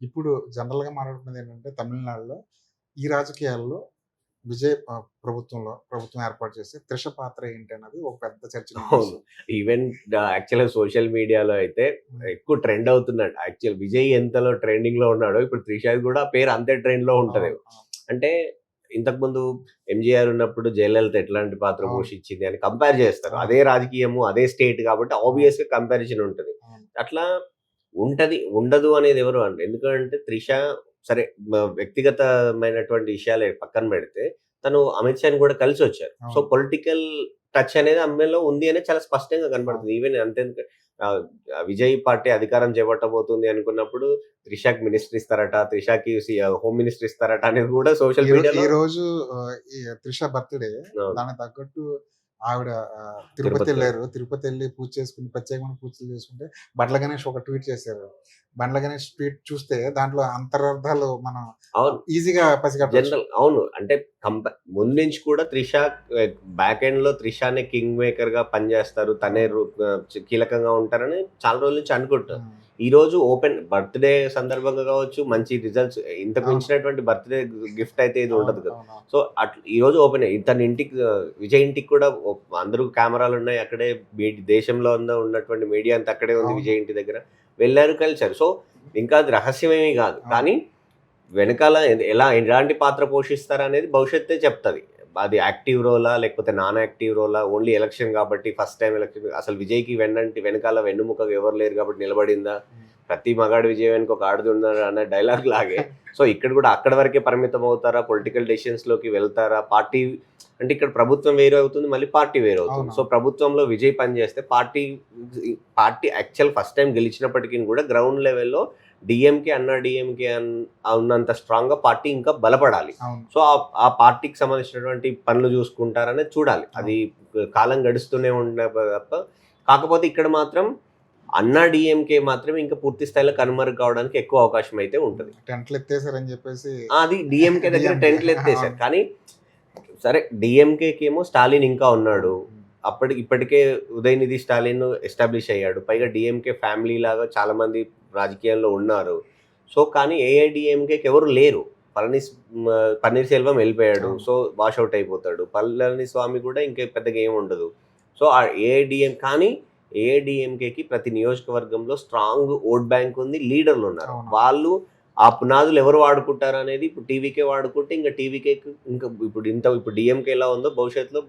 ఇప్పుడు జనరల్‌గా మాట్లాడుకునేది ఏంటంటే తమిళనాడులో ఈ రాజకీయాల్లో ప్రభుత్వం ఏర్పాటు చేసి 'త్రిష' పాత్ర ఏంటి అన్నది ఒక పెద్ద అవును. చర్చనీయాంశం. ఈవెన్ యాక్చువల్‌గా సోషల్ మీడియాలో అయితే హ్మ్. ఎక్కువ ట్రెండ్ అవుతున్నాడు. విజయ్ ఎంతలో ట్రెండింగ్‌లో ఉన్నాడో ఇప్పుడు 'త్రిషది' కూడా పేరు అంతే ట్రెండ్‌లో ఉంటది. అవును. అవును. అంటే ఇంతకుముందు 'ఎంజీఆర్' ఉన్నప్పుడు 'జయలలిత' ఎట్లాంటి పాత్ర అవును. పోషించింది అని కంపేర్ చేస్తారు. అవును. అదే రాజకీయము, అదే స్టేట్ కాబట్టి అవును. ఆబ్వియస్‌గా కంపారిజన్ ఉంటది. అవును. అట్లా ఉంటది, ఉండదు అనేది ఎవరు అనరు. ఎందుకంటే 'త్రిష' సరే వ్యక్తిగతమైనటువంటి విషయాలు పక్కన పెడితే తను అమిత్ షాని కూడా కలిసొచ్చారు. సో, అవును. పొలిటికల్ టచ్ అనేది ఆమెలో ఉంది అనేది చాలా స్పష్టంగా అవును. కనబడుతుంది. ఈవెన్ అంతెందుకు ఆహ్, విజయ్ పార్టీ అధికారం చేపట్టబోతుంది అనుకున్నప్పుడు 'త్రిషకి' మినిస్ట్రీ ఇస్తారట, 'త్రిషకి' హోమ్ మినిస్ట్రీ ఇస్తారట అనేది కూడా సోషల్ మీడియాలో ఈరోజు ఈ 'త్రిష' బర్త్‌డే అవును. దానికి తగ్గట్టు ఆవిడ తిరుపతిలో తిరుపతెళ్లారు. తిరుపతెళ్లి పూజ చేసుకొని ప్రత్యేకమైన పూజలు చేసుకుంటే బండ్ల గణేష్ ఒక ట్వీట్ చేశారు. బండ్ల గణేష్ ట్వీట్ చూస్తే దాంట్లో అంతరార్థాలు మనం అవును. ఈజీగా పసిగట్టొచ్చు. అవును. అంటే ముందు నుంచి కూడా 'త్రిష' బ్యాక్ ఎండ్‌లో 'త్రిషనే' కింగ్ మేకర్‌గా పనిచేస్తారు. తనే అవును. కీలకంగా ఉంటారని చాలా రోజుల నుంచి అనుకుంటారు. హ్మ్. ఈరోజు ఓపెన్ బర్త్‌డే సందర్భంగా కావచ్చు, మంచి రిజల్ట్స్ ఇంతకు అవును. మించినటువంటి బర్త్‌డే గిఫ్ట్ అయితే ఇది అవును. ఉండదు కదా! అవునవును. సో, ఈరోజు ఓపెనే. తన ఇంటికి విజయ్ ఇంటికి కూడా అందరూ కెమెరాలున్నాయి. అక్కడే దేశంలో ఉన్నటువంటి మీడియా అంతా అక్కడే ఉంది అవును. విజయ్ ఇంటి దగ్గర. వెళ్లారు, కలిసారు. సో, ఇంకా అది రహస్యమేమీ కాదు. అవును. కానీ వెనకాల ఎలాంటి పాత్ర పోషిస్తారనేది భవిష్యత్తే చెప్తది. అది యాక్టివ్ రోలా? లేకపోతే నాన్ యాక్టివ్ రోలా? ఓన్లీ ఎలక్షన్ కాబట్టి ఫస్ట్ టైమ్ ఎలక్షన్ అసలు విజయ్‌కి వెనకాల వెన్నుముకగా ఎవరు లేరు కాబట్టి నిలబడిందా? హ్మ్. ప్రతి మగాడి విజయం వెనుక ఒక ఆడది ఉన్నది అనే డైలాగ్ లాగే సో, ఇక్కడ కూడా అక్కడి వరకే పరిమితం అవుతారా? పొలిటికల్ డెసిషన్స్‌లోకి వెళ్తారా? పార్టీ అంటే ఇక్కడ ప్రభుత్వం వేరే అవుతుంది. మళ్ళీ పార్టీ వేరే అవుతుంది. సో, అవునవును. ప్రభుత్వంలో విజయ్ పనిచేస్తే పార్టీ యాక్చువల్ ఫస్ట్ టైమ్ గెలిచినప్పటికి కూడా గ్రౌండ్ లెవెల్‌లో డీఎంకే, అన్నా డీఎంకే ఉన్నంత స్ట్రాంగ్‌గా పార్టీ ఇంకా బలపడాలి. అవును. సో, ఆ పార్టీకి సంబంధించినటువంటి పనులు చూసుకుంటారనేది చూడాలి. అది అవును. కాలం గడుస్తూనే తప్ప కాకపోతే ఇక్కడ మాత్రం అన్నా డీఎంకే మాత్రం ఇంకా పూర్తి స్థాయిలో కనుమరుగు కావడానికి ఎక్కువ అవకాశం అయితే ఉంటది. టెంట్లెత్తేసారని జెప్పేసి అది డీఎంకే దగ్గర డీఎంకే. టెంట్లెత్తేసారు. అవును. కానీ సరే డీఎంకేకేమో స్టాలిన్ ఇంకా ఉన్నాడు. హ్మ్. హ్మ్. ఇప్పటికే ఉదయనిధి స్టాలిన్ ఎస్టాబ్లిష్ అయ్యాడు. పైగా డీఎంకే ఫ్యామిలీ లాగా చాలామంది రాజకీయాల్లో ఉన్నారు. సో, కానీ ఏఐడీఎంకేకి ఎవరు లేరు. పన్నీర్ సెల్వం వెళ్ళిపోయాడు. అవును. సో, వాష్ ఔట్ అయిపోతాడు. పళనిస్వామి కూడా ఇంక పెద్దగా ఏమి ఉండదు. సో, ఆ కానీ ఏఐడీఎంకేకి ప్రతి నియోజకవర్గంలో స్ట్రాంగ్ ఓట్ బ్యాంక్ ఉంది. లీడర్లున్నారు. అవును. వాళ్ళు ఆ పునాదులు ఎవరు వాడుకుంటారనేది ఇప్పుడు టీవీకే వాడుకుంటే ఇంక టీవీకేకి ఇంకా ఇప్పుడు డీఎంకే ఎలా ఉందో భవిష్యత్తులో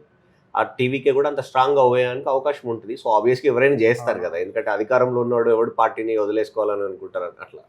ఆ టీవీకే కూడా అంత స్ట్రాంగ్‌గా అవ్వడానికి అవకాశం ఉంటది. సో, ఆబ్వియస్‌గా ఎవరైనా జేస్తారు అవును. గదా! ఎందుకంటే అధికారంలో ఉన్నోడు ఎవడు పార్టీని వదిలేసుకోవాలని అనుకుంటారు అట్లా.